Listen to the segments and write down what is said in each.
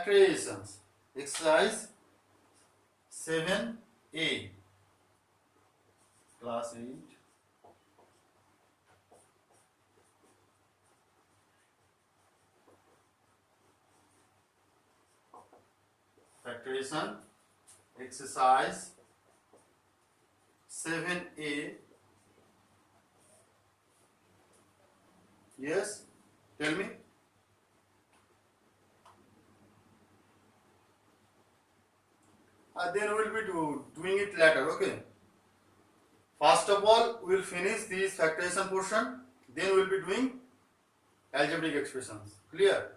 factorizations. Exercise 7a, class 8. Factorization, exercise 7a. Yes, tell me. Then we will be doing it later. Okay. First of all, we will finish this factorization portion. Then we will be doing algebraic expressions. Clear?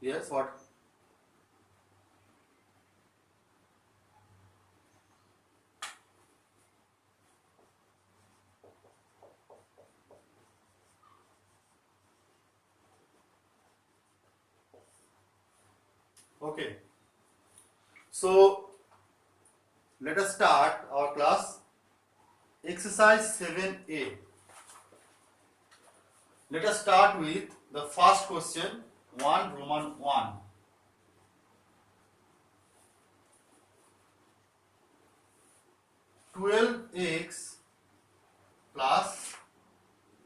Yes. What? Okay. So let us start our class. Exercise 7a. Let us start with the first question, 1 Roman 1. (12x plus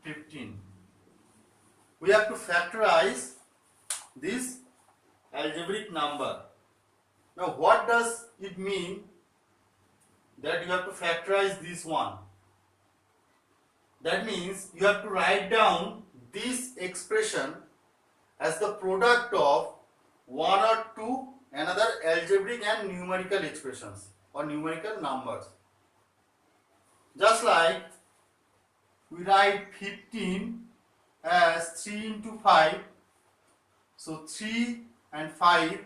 15). We have to factorize this algebraic number. Now what does it mean that you have to factorize this one? That means you have to write down this expression as the product of one or two another algebraic and numerical expressions or numerical numbers. Just like we write 15 as 3 into 5. So 3 and 5,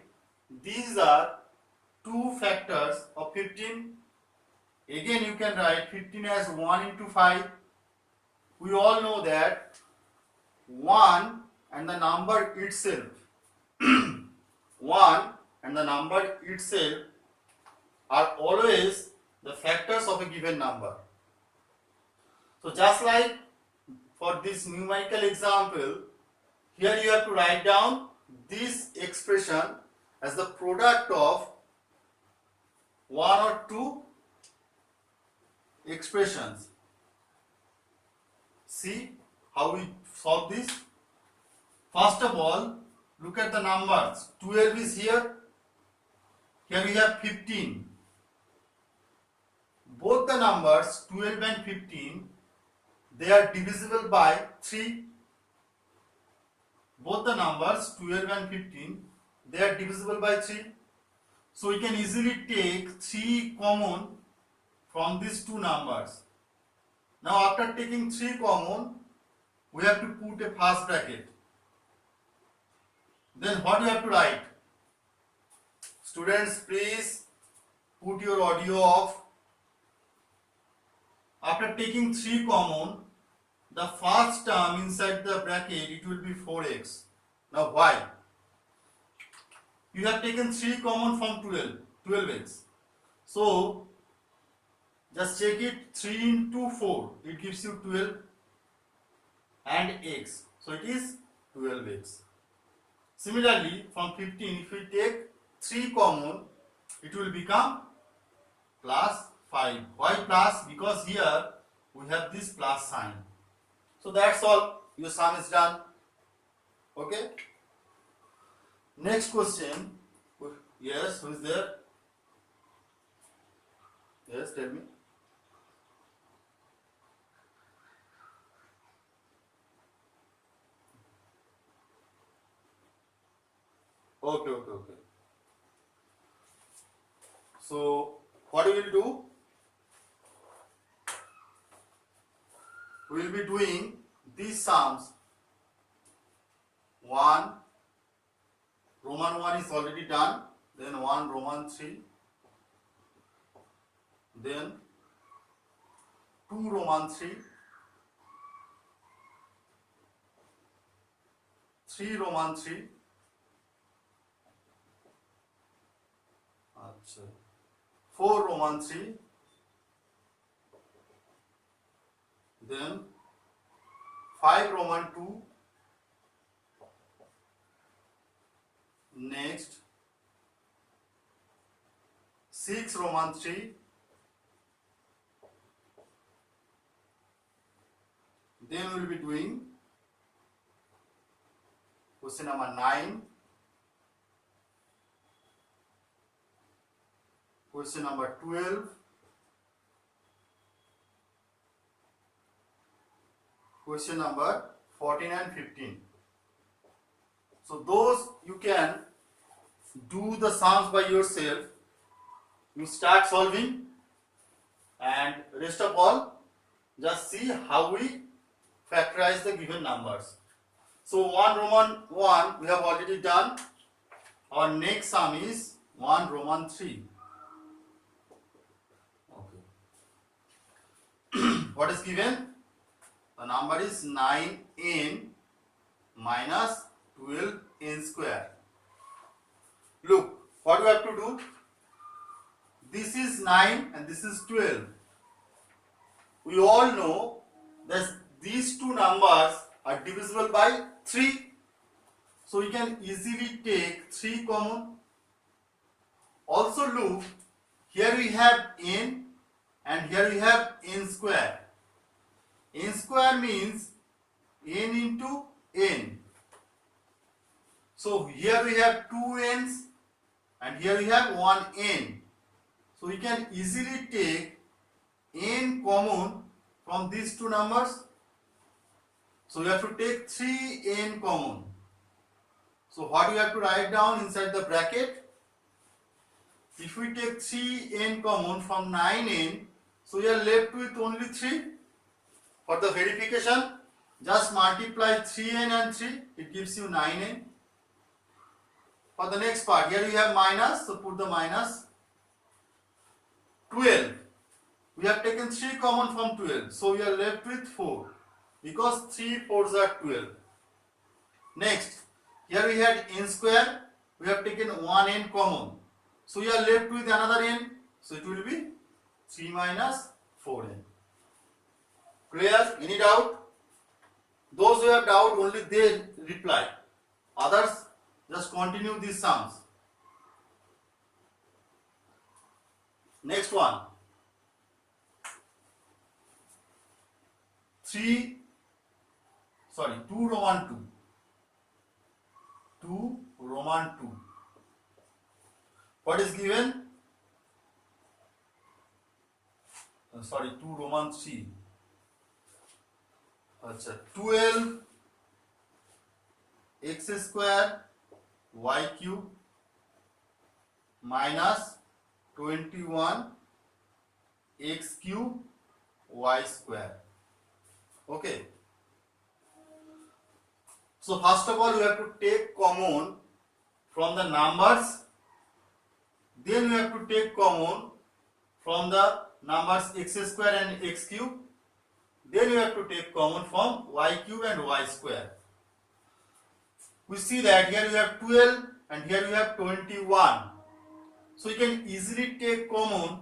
these are two factors of 15. Again you can write 15 as 1 into 5. We all know that 1 and the number itself 1 and the number itself are always the factors of a given number. So just like for this numerical example, here you have to write down this expression as the product of one or two expressions. See how we solve this? First of all, look at the numbers. 12 is here. Here we have 15. Both the numbers 12 and 15, they are divisible by 3. Both the numbers 12 and 15, they are divisible by 3. So we can easily take 3 common from these two numbers. Now after taking 3 common, we have to put a first bracket. Then what you have to write? Students, please put your audio off. After taking 3 common, the first term inside the bracket, it will be 4x. Now why? You have taken 3 common from 12x. So just check it, 3 into 4, it gives you 12 and x. So it is 12x. Similarly, from 15, if we take 3 common, it will become plus 5. Why plus? Because here we have this plus sign. So that's all. Your sum is done. Okay. Next question. Yes, who is there? Yes, tell me. Okay. So what we will do? We will be doing these sums. 1 Roman 1 is already done. Then 1 Roman 3. Then 2 Roman 3. 3 Roman 3. 4 Roman 3. Then 5 Roman 2, next 6 Roman 3, then we will be doing question number 9, question number 12, question number 14 and 15. So those you can do the sums by yourself. You start solving, and rest of all just see how we factorize the given numbers. So 1 Roman 1 we have already done. Our next sum is 1 Roman 3. Okay. What is given? The number is 9n minus 12n square. Look, what we have to do? This is 9 and this is 12. We all know that these two numbers are divisible by 3. So we can easily take 3 common. Also look, here we have n and here we have n square. N square means n into n. So here we have 2 n's and here we have 1 n. So we can easily take n common from these two numbers. So we have to take 3n common. So what we have to write down inside the bracket? If we take 3n common from 9n, so we are left with only 3. For the verification, just multiply 3n and 3, it gives you 9n. For the next part, here we have minus, so put the minus. 12. We have taken 3 common from 12, so we are left with 4 because 3 4s are 12. Next, here we had n square, we have taken 1n common, so we are left with another n, so it will be 3 minus 4n. Clear? Any doubt? Those who have doubt, only they reply. Others, just continue these sums. Next one. 2 Roman 2. 2 Roman 2. What is given? 2 Roman 3. 12 x square y cube minus 21 x cube y square. Okay. So first of all, you have to take common from the numbers. Then you have to take common from the numbers x square and x cube. Then you have to take common from y cube and y square. We see that here you have 12 and here you have 21. So you can easily take common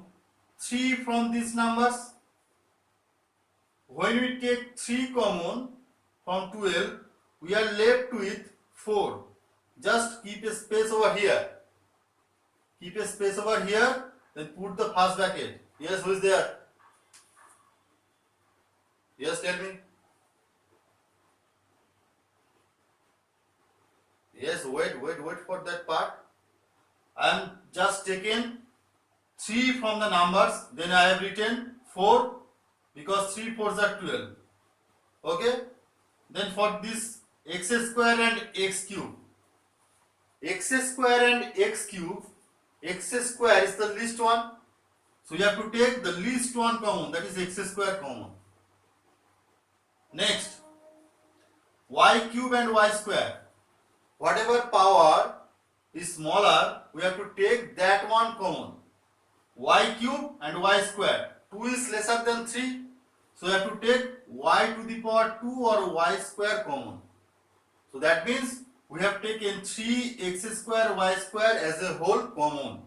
3 from these numbers. When we take 3 common from 12, we are left with 4. Just keep a space over here. Keep a space over here, then put the first bracket. Yes, who is there? Yes, tell me. Yes, wait for that part. I am just taking 3 from the numbers, then I have written 4 because 3 4s are 12. Okay? Then for this x square and x cube. X square and x cube, x square is the least one. So you have to take the least one common, that is x square common. Next, y cube and y square. Whatever power is smaller, we have to take that one common. Y cube and y square. 2 is lesser than 3. So we have to take y to the power 2 or y square common. So that means we have taken 3x square y square as a whole common.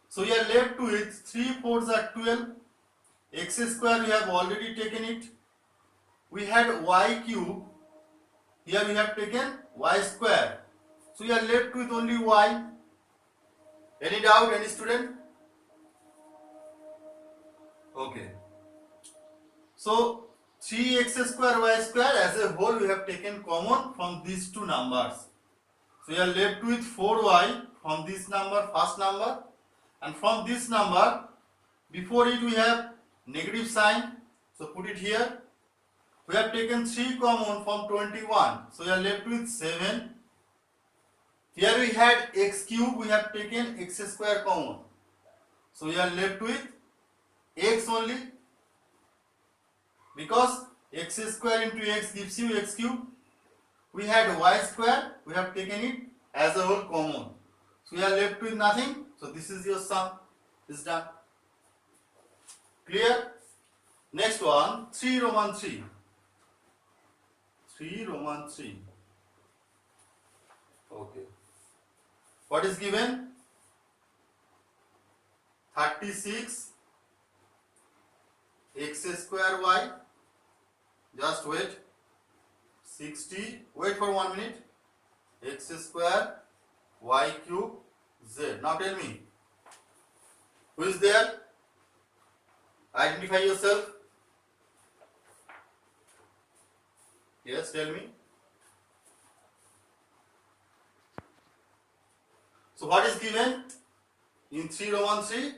So we are left with 3 4s are 12. X square we have already taken it. we had y cube, here we have taken y square. So we are left with only y. Any doubt, any student? Okay. So 3x square y square as a whole we have taken common from these two numbers. So we are left with 4y from this number, first number, and from this number, before it we have negative sign, so put it here. We have taken 3 common from 21, so we are left with 7. Here we had x cube, we have taken x square common, so we are left with x only, because x square into x gives you x cube. We had y square, we have taken it as a whole common, so we are left with nothing. So this is your sum, is done. Clear? Next one, 3 Roman 3. 3 Roman 3. Okay. What is given? 36 x square y. Just wait. 60. Wait for 1 minute. X square y cube z. Now tell me, who is there? Identify yourself. Yes, tell me. So what is given in 3 Roman 3?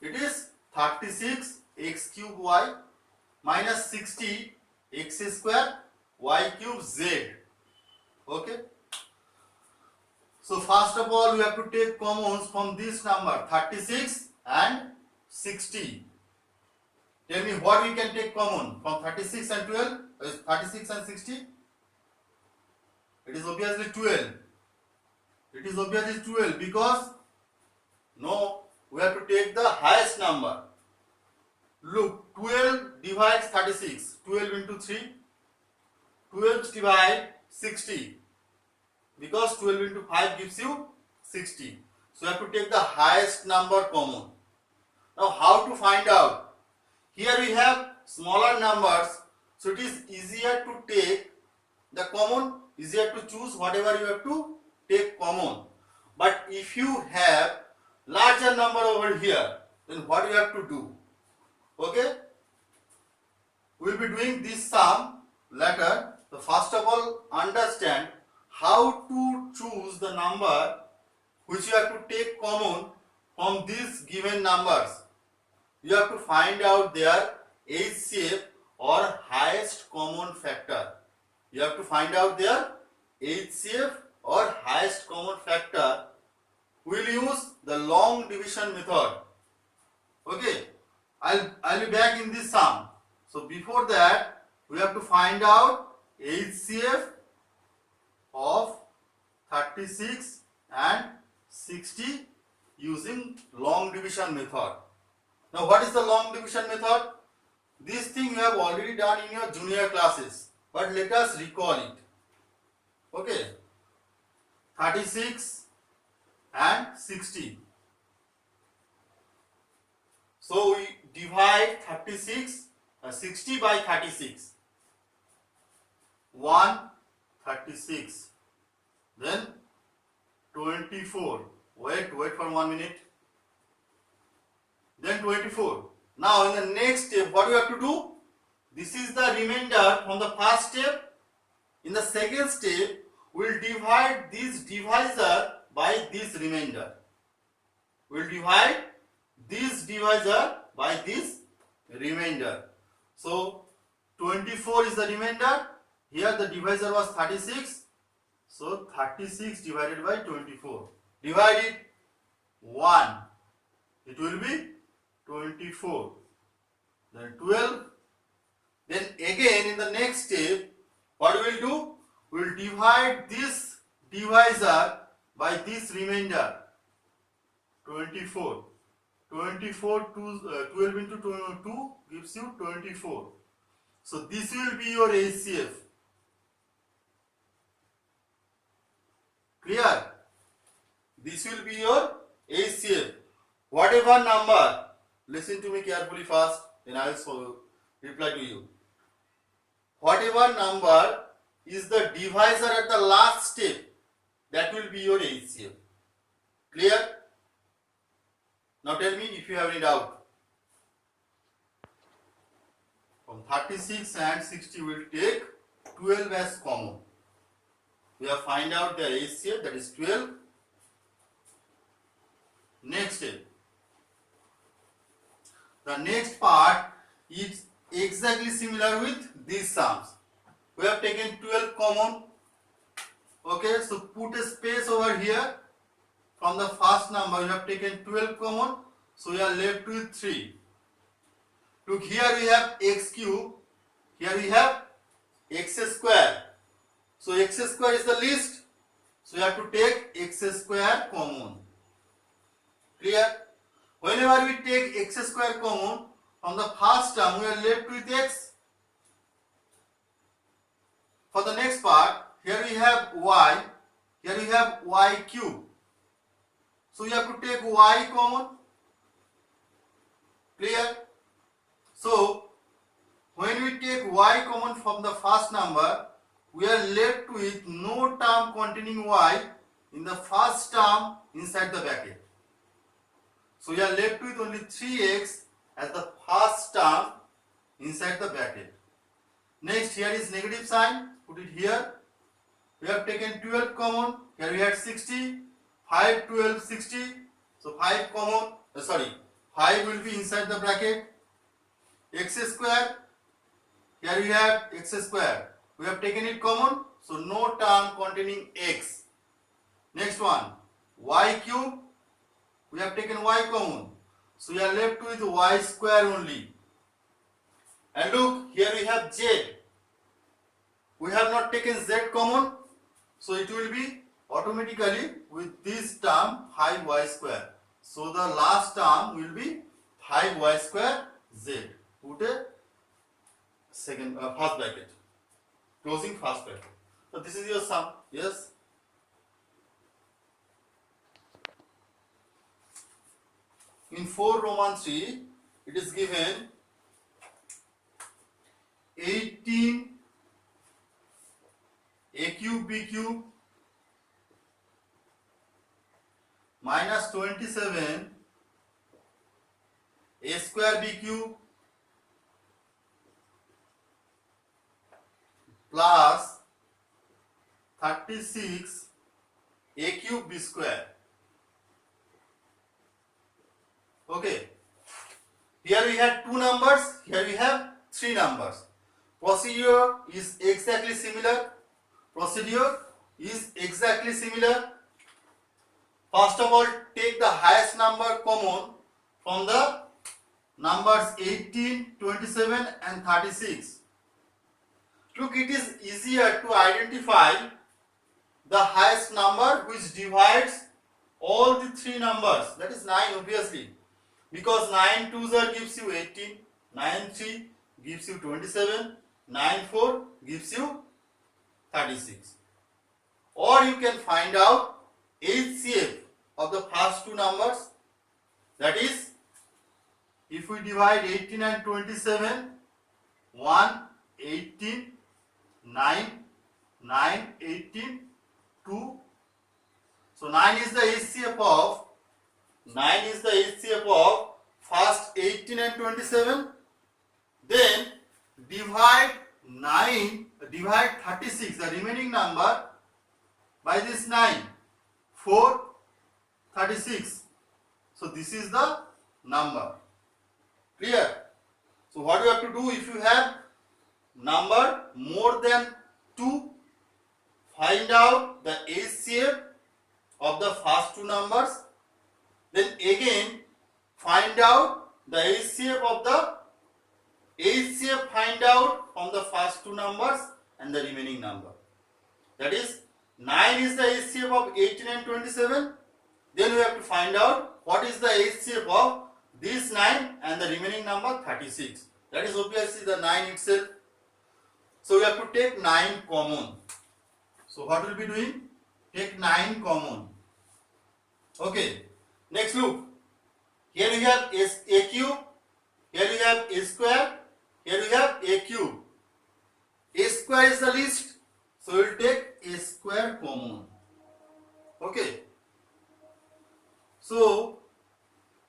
It is 36 x cube y minus 60 x square y cube z. Okay. So first of all, we have to take commons from this number 36 and 60. Tell me what we can take common from 36 and 12. 36 and 60. It is obviously 12. It is obviously 12 because no, we have to take the highest number. Look, 12 divides 36. 12 into 3. 12 divide 60. Because 12 into 5 gives you 60. So you have to take the highest number common. Now how to find out? Here we have smaller numbers, so it is easier to take the common, easier to choose whatever you have to take common. But if you have larger number over here, then what you have to do? Okay? We will be doing this sum later. So first of all, understand how to choose the number which you have to take common from these given numbers. You have to find out their HCF or highest common factor. You have to find out their HCF or highest common factor. We will use the long division method. Okay, I'll be back in this sum. So before that, we have to find out HCF of 36 and 60 using long division method. Now what is the long division method? This thing you have already done in your junior classes, but let us recall it. Okay, 36 and 60. So we divide 60 by 36. 136. Then 24. Wait for 1 minute. Then 24. Now in the next step, what you have to do? This is the remainder from the first step. In the second step, we will divide this divisor by this remainder. We will divide this divisor by this remainder. So 24 is the remainder. Here the divisor was 36. So 36 divided by 24. Divide it 1. It will be 24. Then 12. Then again in the next step, what we will do? We will divide this divisor by this remainder. 24. 24 to 12 into 2 gives you 24. So this will be your HCF. Clear? This will be your HCF. Whatever number, listen to me carefully first, then I will reply to you. whatever number is the divisor at the last step, that will be your HCF. Clear? Now tell me if you have any doubt. From 36 and 60 we will take 12 as common. We have find out their HCF, that is 12. Next step. The next part is exactly similar with these sums. We have taken 12 common. Okay, so put a space over here. From the first number we have taken 12 common, so we are left with 3. Look, here we have x cube, here we have x square. So x square is the least, so you have to take x square common. Clear? Whenever we take x square common, from the first term we are left with x. For the next part, here we have y, here we have y cube. So you have to take y common. Clear? So when we take y common from the first number, we are left with no term containing y in the first term inside the bracket. So we are left with only 3x as the first term inside the bracket. Next, here is negative sign, put it here. We have taken 12 common, here we had 60, 5, 12, 60. So 5 common, 5 will be inside the bracket. X square, here we have x square. We have taken it common, so no term containing x. Next one, y cube, we have taken y common, so we are left with y square only. And look, here we have z. We have not taken z common, so it will be automatically with this term 5y square. So the last term will be 5y square z. Put a first bracket, closing first bracket. So this is your sum. Yes. In 4 Roman 3, it is given 18 a cube b cube minus 27 a square b cube plus 36 a cube b square. Okay, here we have 2 numbers, here we have 3 numbers. Procedure is exactly similar. First of all, take the highest number common from the numbers 18, 27 and 36. Look, it is easier to identify the highest number which divides all the 3 numbers, that is 9 obviously, because 9 2s gives you 18, 9 3 gives you 27, 9 4 gives you 36. Or you can find out HCF of the first 2 numbers, that is, if we divide 18 and 27, 1 18, 9 9 18, 2. So 9 is the HCF of first 18 and 27. Then divide 36, the remaining number, by this 9. 4 36. So this is the number. Clear? So what you have to do, if you have number more than 2, find out the HCF of the first 2 numbers, then again find out the HCF find out from the first 2 numbers and the remaining number. That is, 9 is the HCF of 18 and 27. Then we have to find out what is the HCF of this 9 and the remaining number 36. That is obviously the 9 itself. So we have to take 9 common. So what will be doing? Take 9 common. Okay. Next look. Here we have a cube. Here we have a square. Here we have a cube. A square is the least, so we will take A square common. Okay. So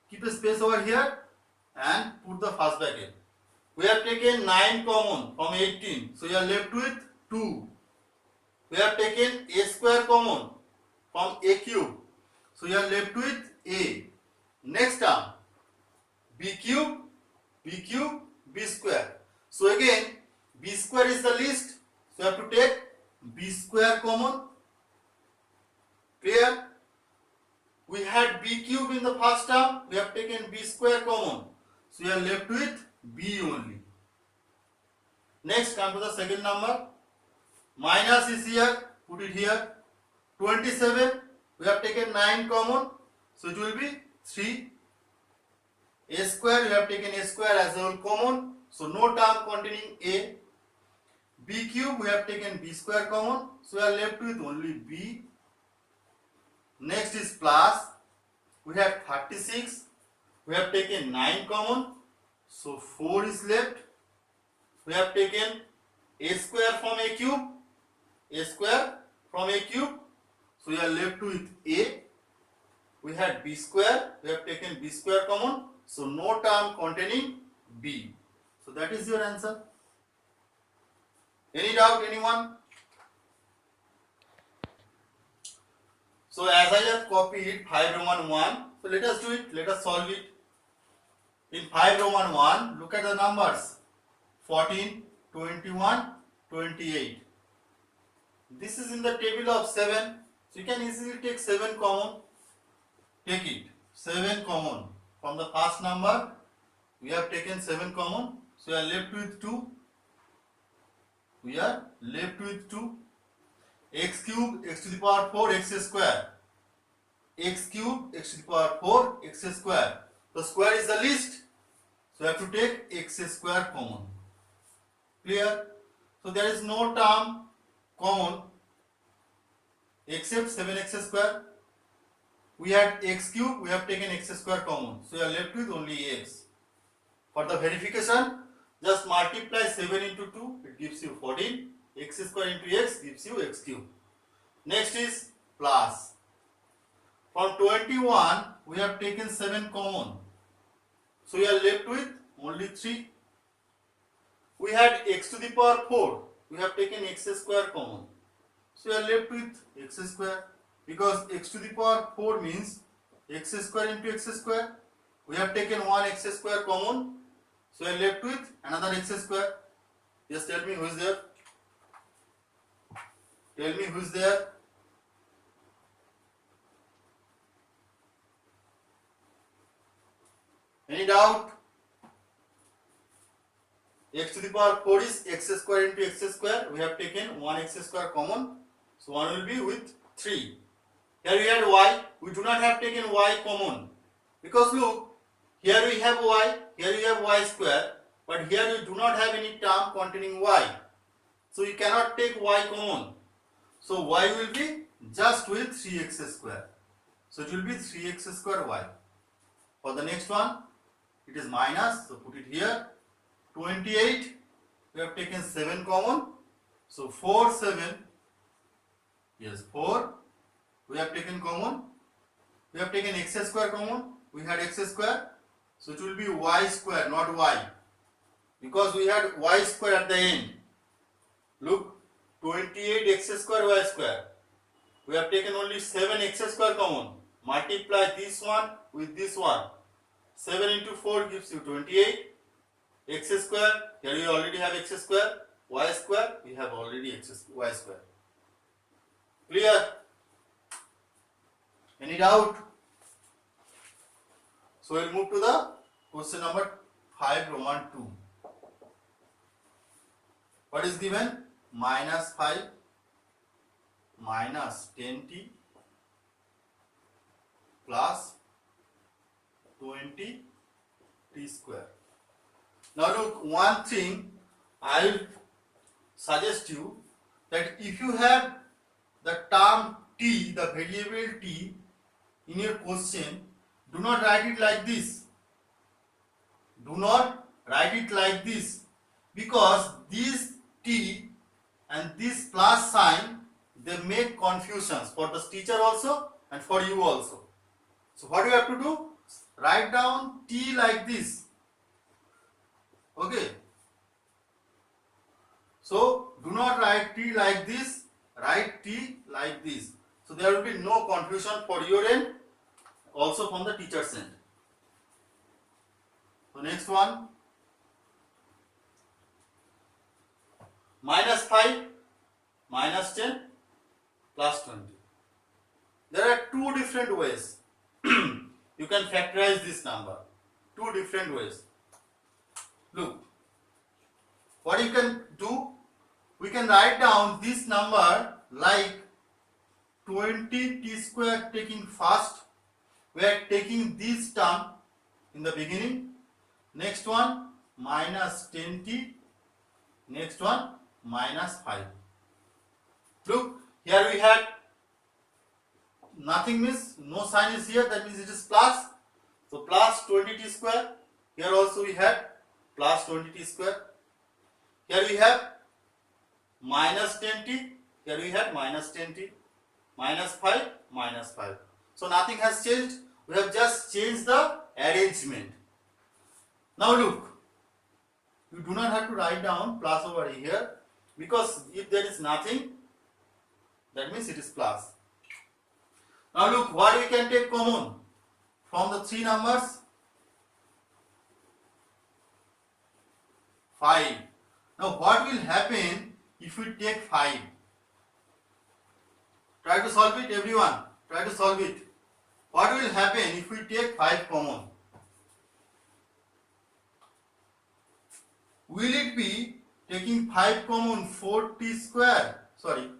keep a space over here and put the first bracket. We have taken 9 common from 18, so you are left with 2. We have taken A square common from A cube, so you are left with A. Next term, B cube, B square. So again, B square is the least, so you have to take B square common. Clear? We had B cube in the first term, we have taken B square common, so you are left with B only. Next, come to the second number. Minus is here, put it here. 27, we have taken 9 common, so it will be 3. A square, we have taken A square as a whole common, so no term containing A. B cube, we have taken B square common, so we are left with only B. Next is plus, we have 36, we have taken 9 common, so 4 is left. We have taken A square from A cube, A square from A cube, so we are left with A. We had B square, we have taken B square common, so no term containing B. So that is your answer. Any doubt, anyone? So as I have copied 5 Roman 1, so let us do it, let us solve it. In 5 Roman 1, look at the numbers 14, 21, 28. This is in the table of 7, so you can easily take 7 common. Take it, 7 common. From the first number, we have taken 7 common, so we are left with 2. We are left with 2. X cube, x to the power 4, x square. X cube, x to the power 4, x square. The square is the least, so you have to take x square common. Clear? So there is no term common except 7x square. We had x cube, we have taken x square common, so you are left with only x. For the verification, just multiply 7 into 2, it gives you 14. X square into x gives you x cube. Next is plus. From 21, we have taken 7 common, so we are left with only 3. We had x to the power 4, we have taken x square common, so we are left with x square, because x to the power 4 means x square into x square. We have taken 1 x square common, so we are left with another x square. Just tell me who is there. Tell me who is there. Any doubt? X to the power 4 is x square into x square. We have taken 1 x square common, so 1 will be with 3. Here we had y. We do not have taken y common, because look, here we have y, here we have y square, but here we do not have any term containing y, so we cannot take y common. So y will be just with 3x square. So it will be 3x square y. For the next one, it is minus, so put it here. 28, we have taken 7 common, so 4, 7, yes 4, we have taken common. We have taken x square common, we had x square, so it will be y square, not y, because we had y square at the end. Look, 28 x square y square. We have taken only 7 x square common. Multiply this one with this one. 7 into 4 gives you 28. X square, here we already have x square. Y square, we have already y square. Clear? Any doubt? So we'll move to the question number 5 Roman 2. What is given? Minus 5 minus 10t plus 20t square. Now look, one thing I will suggest you, that if you have the term t, the variable t in your question, do not write it like this. Do not write it like this, because this t and this plus sign, they make confusions for the teacher also and for you also. So what you have to do? Write down t like this. Okay. So do not write t like this, write t like this. So there will be no confusion for your end, also from the teacher's end. So next one, -5, -10, +20. There are two different ways you can factorize this number. Two different ways. Look, what you can do, we can write down this number like 20t square taking first. We are taking this term in the beginning. Next one -10t. Next one -5. Look, here we had nothing means no sign is here, that means it is plus. So plus 20t square. Here also we had plus 20t square. Here we have -10t. Here we have -10t. -5, -5. So nothing has changed. We have just changed the arrangement. Now look, you do not have to write down plus over here, because if there is nothing, that means it is plus. Now look, what we can take common from the three numbers? 5. Now what will happen if we take 5? Try to solve it, everyone. Try to solve it. What will happen if we take 5 common? Will it be taking 5 common 4t square? Sorry.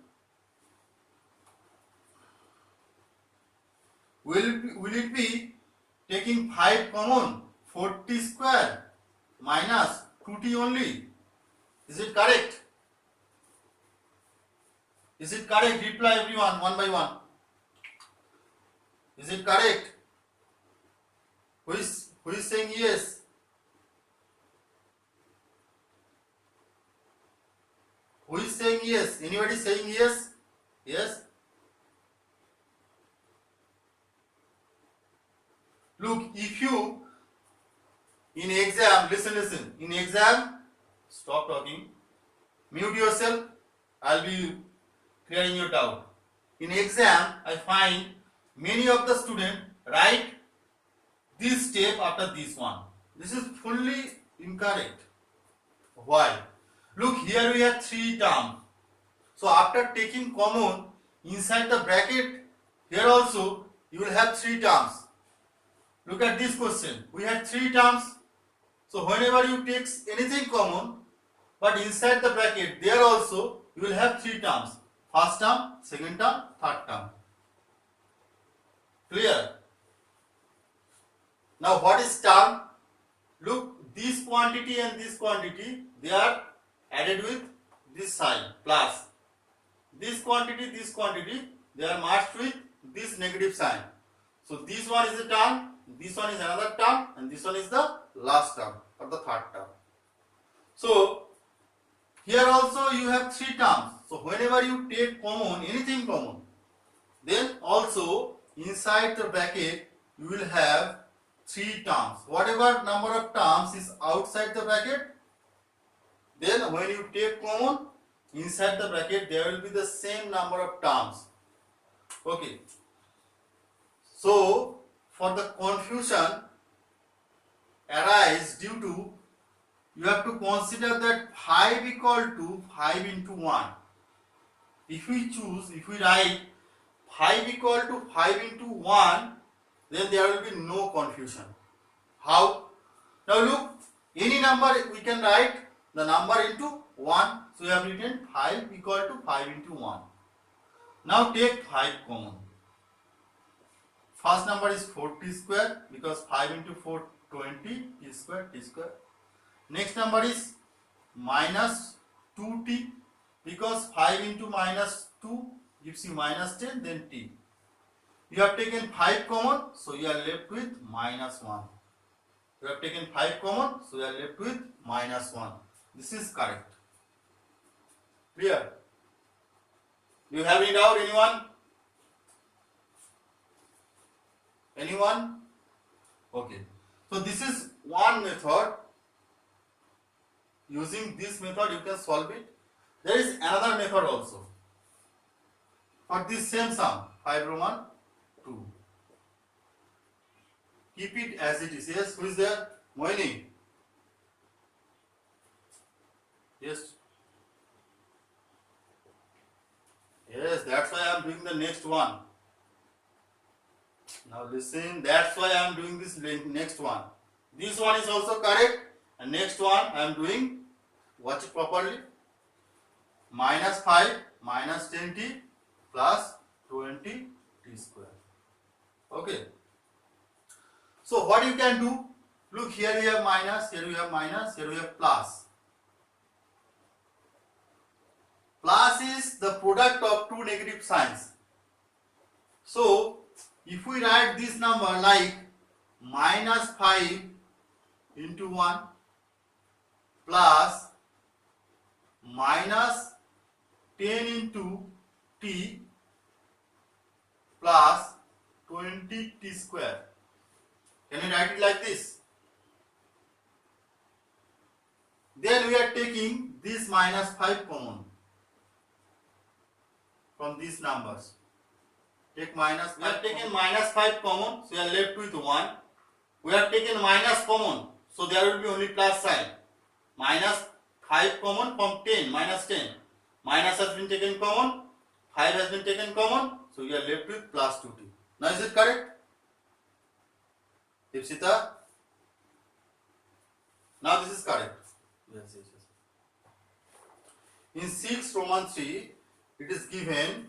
Will it be taking 5 common 4t square minus 2t only? Is it correct? Is it correct? Reply everyone one by one. Is it correct? Who is saying yes? Who is saying yes? Anybody saying yes? Yes? Look, if you in exam, listen, in exam, stop talking, mute yourself, I'll be clearing your doubt. In exam, I find many of the students write this step after this one. This is fully incorrect. Why? Look, here we have 3 terms. So after taking common inside the bracket, here also you will have 3 terms. Look at this question. We have 3 terms. So whenever you take anything common, but inside the bracket, there also you will have 3 terms. First term, second term, third term. Clear? Now what is term? Look, this quantity and this quantity, they are added with this sign, plus. This quantity, they are matched with this negative sign. So this one is a term, this one is another term, and this one is the last term or the third term. So here also you have 3 terms. So whenever you take common, anything common, then also inside the bracket you will have 3 terms. Whatever number of terms is outside the bracket, then when you take common, inside the bracket there will be the same number of terms. Okay. So for the confusion arise due to, you have to consider that 5 equal to 5 into 1. If we write 5 equal to 5 into 1, then there will be no confusion. How? Now look, any number we can write the number into 1. So we have written 5 equal to 5 into 1. Now take 5 common. First number is 4t square, because 5 into 4, 20, t square. Next number is minus 2t, because 5 into minus 2 gives you minus 10, then t. You have taken 5 common, so you are left with minus 1. You have taken 5 common, so you are left with minus 1. This is correct. Clear? Do you have any doubt, anyone? Anyone? Okay. So this is one method. Using this method you can solve it. There is another method also. For this same sum, 5 Roman 2. Keep it as it is. Yes, who is there? Moini. Yes. Yes, that's why I am doing the next one. Now listen, that's why I am doing this next one. This one is also correct, and next one I am doing, watch it properly, minus 5 minus 10t plus 20t square. Okay. So what you can do, look, here we have minus, here we have minus, here we have plus. Plus is the product of two negative signs. So if we write this number like minus 5 into 1 plus minus 10 into t plus 20t square. Can you write it like this? Then we are taking this minus 5 common from these numbers. Take minus, we have taken minus 5 common, so we are left with 1. We have taken minus common, so there will be only plus sign. Minus 5 common from 10, minus 10. Minus has been taken common, 5 has been taken common, so we are left with plus 2t. Now is it correct? Ipsita? Now this is correct. Yes, yes, yes. In 6 Roman 3, it is given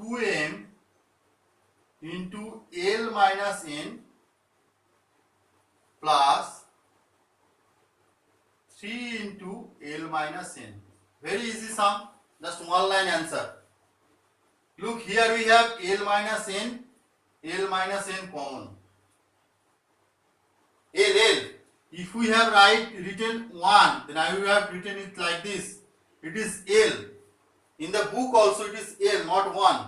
2m into L minus n plus 3 into L minus n. Very easy sum, just one line answer. Look, here we have L minus n common. L. If we have written 1, then I will have written it like this. It is L. In the book also it is L, not 1.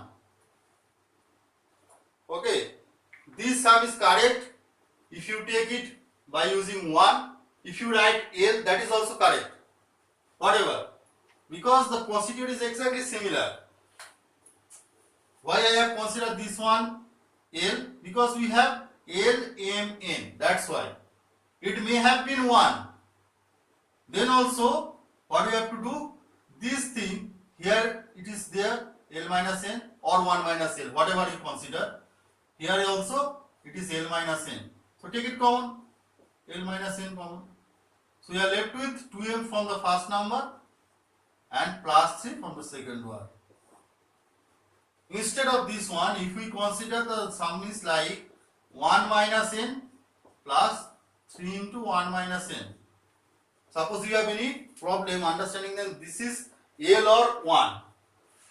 Okay. This sum is correct if you take it by using 1. If you write L, that is also correct. Whatever. Because the procedure is exactly similar. Why I have considered this one L? Because we have L, M, N. That's why. It may have been 1. Then also, what we have to do? This thing, here it is there, L minus N or 1 minus L, whatever you consider. Here also, it is L minus N. So take it common, L minus N common. So we are left with 2m from the first number and plus 3 from the second one. Instead of this one, if we consider the sum is like 1 minus n plus 3 into 1 minus n. Suppose you have any problem understanding that this is L or 1.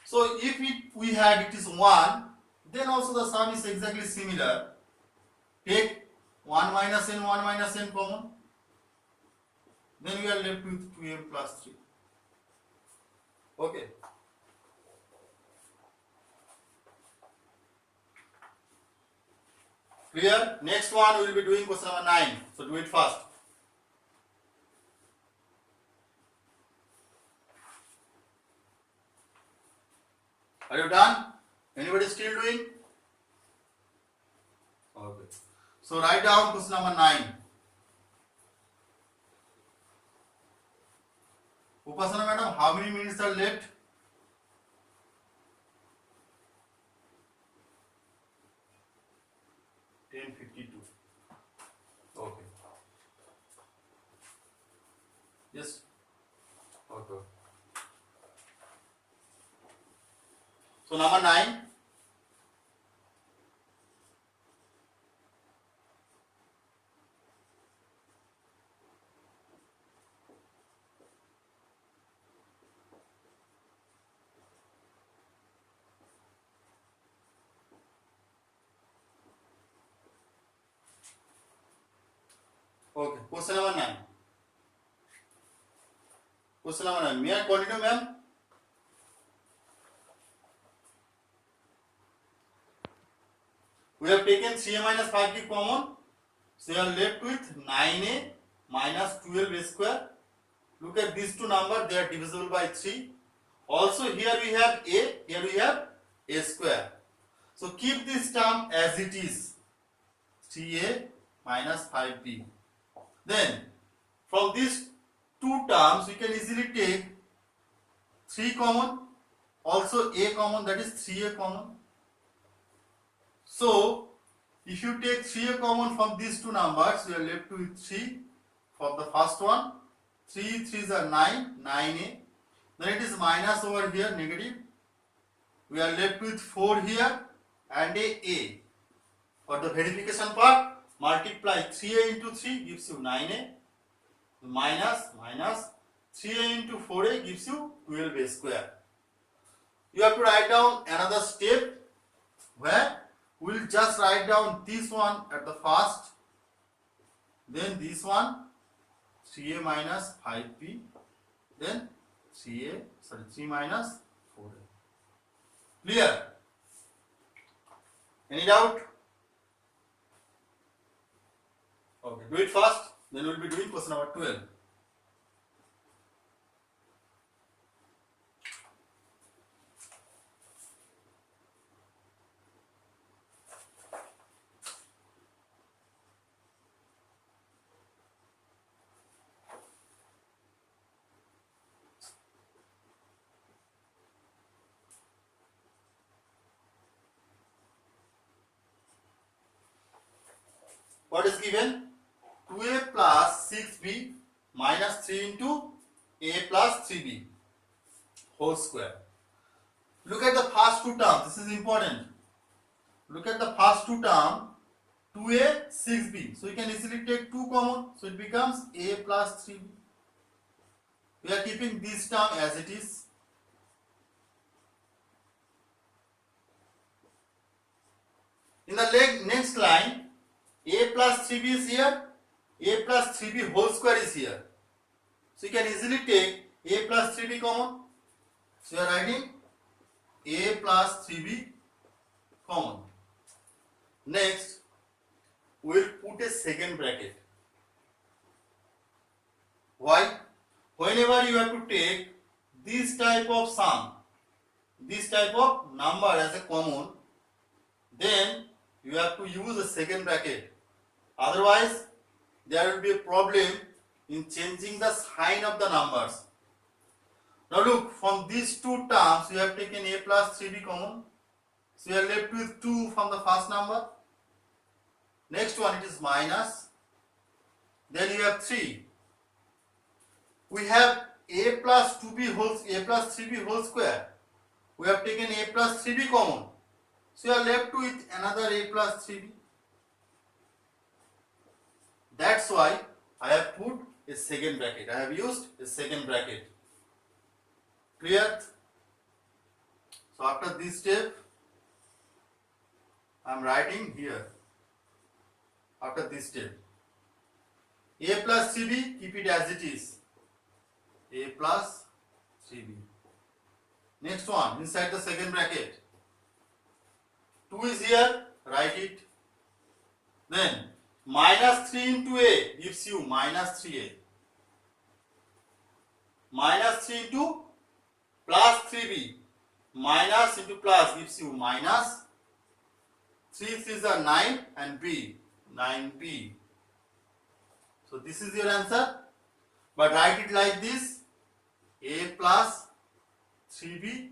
So if we had it is 1, then also the sum is exactly similar. Take 1 minus n common. Then we are left with 2m plus 3. Okay. Clear? Next one we will be doing question number 9. So do it fast. Are you done? Anybody still doing? Okay. So write down question number 9. Upasana madam, how many minutes are left? Okay. Yes. Okay. So number 9. Okay, question number 9. Question number 9. May I continue, ma'am? We have taken 3a minus 5b common, so you are left with 9a minus 12a square. Look at these two numbers, they are divisible by 3. Also here we have a, here we have a square. So keep this term as it is, 3a minus 5b. Then from these two terms we can easily take 3 common, also a common, that is 3a common. So if you take 3a common from these two numbers, we are left with 3 for the first one. 3 3s are 9, 9a. Then it is minus over here, negative. We are left with 4 here and a. For the verification part, multiply 3a into 3 gives you 9a. Minus 3a into 4a gives you 12a square. You have to write down another step where we will just write down this one at the first, then this one 3a minus 5b, then 3 minus 4a. Clear? Any doubt? Okay, do it first, then we will be doing question number 12. What is given? 2a plus 6b minus 3 into a plus 3b whole square. Look at the first two terms, this is important. Look at the first two terms, 2a, 6b. So you can easily take 2 common, so it becomes a plus 3b. We are keeping this term as it is. In the next line, a plus 3b is here, a plus 3b whole square is here. So you can easily take a plus 3b common. So you are writing a plus 3b common. Next, we will put a second bracket. Why? Whenever you have to take this type of sum, this type of number as a common, then you have to use a second bracket. Otherwise, there will be a problem in changing the sign of the numbers. Now look, from these two terms, we have taken a plus 3b common. So we are left with 2 from the first number. Next one, it is minus. Then you have 3. We have a plus 3b whole square. We have taken a plus 3b common. So you are left with another a plus 3b. That's why I have put a second bracket. I have used a second bracket. Clear? So after this step, I am writing here. After this step, a plus 3b, keep it as it is. A plus 3b. Next one, inside the second bracket. 2 is here, write it. Then minus 3 into a gives you minus 3a. Minus 3 into plus 3b. Minus into plus gives you minus. 3 3s are 9 and b, 9b. So this is your answer. But write it like this, a plus 3b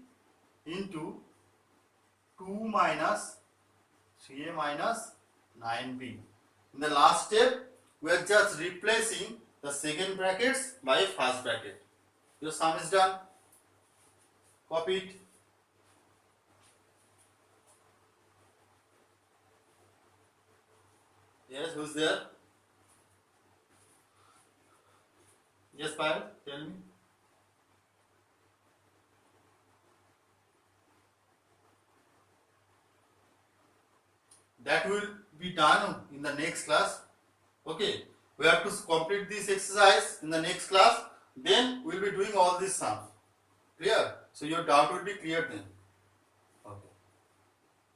into 2 minus 3a minus 9b. In the last step, we are just replacing the second brackets by first bracket. Your sum is done. Copy it. Yes, who's there? Yes, Payal, tell me. That will be done in the next class. Okay. We have to complete this exercise in the next class. Then we will be doing all these sums. Clear? So your doubt will be clear then. Okay.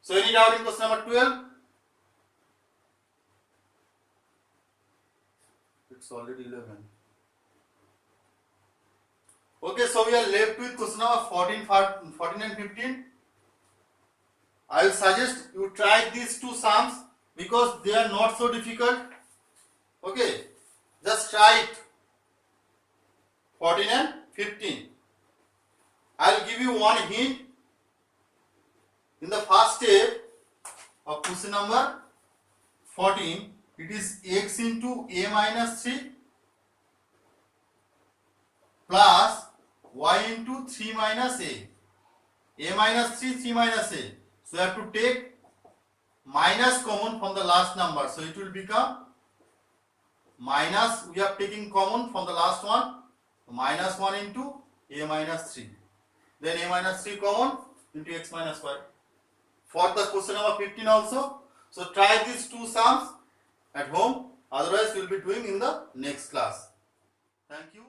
So any doubt in question number 12? It's already 11. Okay, so we are left with question number 14 and 15. I will suggest you try these two sums because they are not so difficult. Okay, just try it. 14 and 15. I will give you one hint. In the first step of question number 14, it is x into a minus 3 plus y into 3 minus a. A minus 3, 3 minus a. So you have to take minus common from the last number. So it will become minus, we are taking common from the last one, minus 1 into a minus 3. Then a minus 3 common into x minus 5. For the question number 15 also. So try these two sums at home. Otherwise we will be doing in the next class. Thank you.